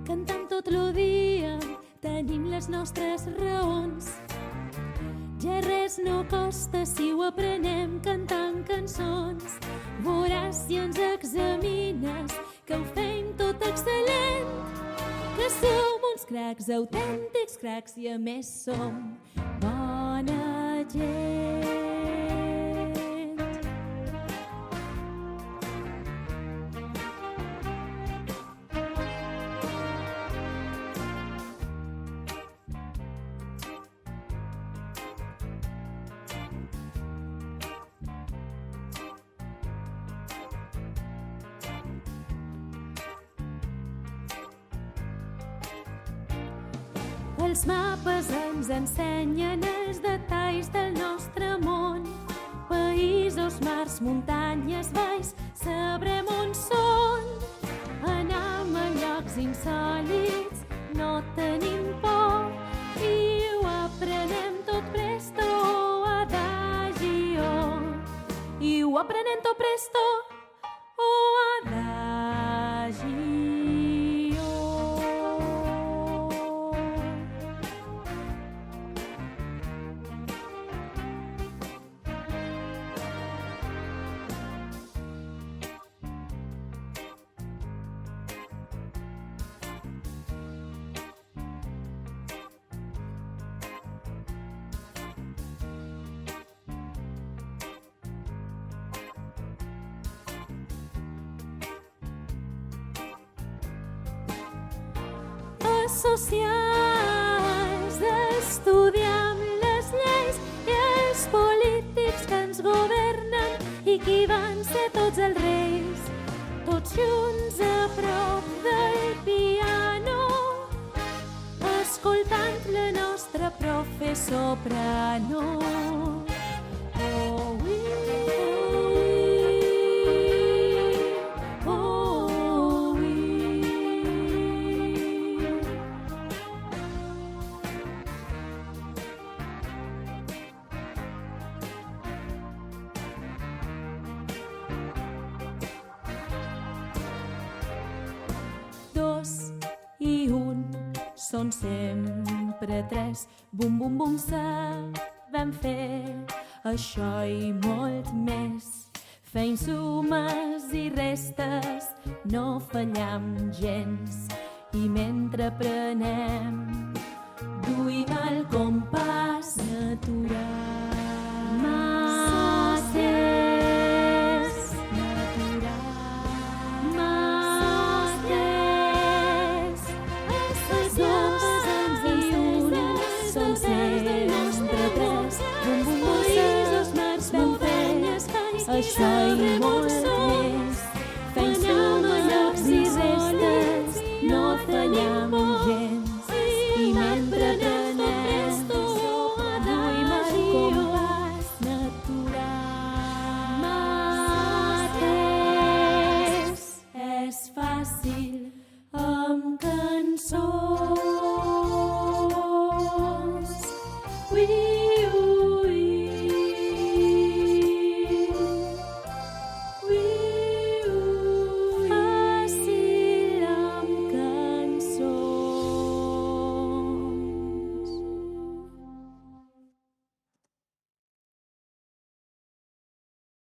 cantant tot lo dia, tenim les nostres raons. Ja res no costa si ho aprenem cantant cançons. Veuràs si ens examines, que ho fem tot excel·lent, que som uns cracs, autèntics cracs, i a més som bona gent. Els mapes ens ensenyen els detalls del nostre món. Països, mars, muntanyes, valls, sabrem on són. Anem a llocs insòlits, no tenim por, i ho aprenem tot presto, adagio. I ho aprenem tot presto, adagio. Socials, estudiem les lleis i els polítics que ens governen i qui van ser tots els reis. Tots junts a prop del piano, escoltant la nostra profe soprano. I un són sempre tres. Bum, bum, bum, sabem fer això i molt més. Feim sumes i restes, no fallem gens. I mentre aprenem, duim el compàs natural. Això i molt més. Fem suma, llocs i restes, no fallem gens. I mentre aprenem, duim el compàs natural. Mateix és fàcil amb cançons.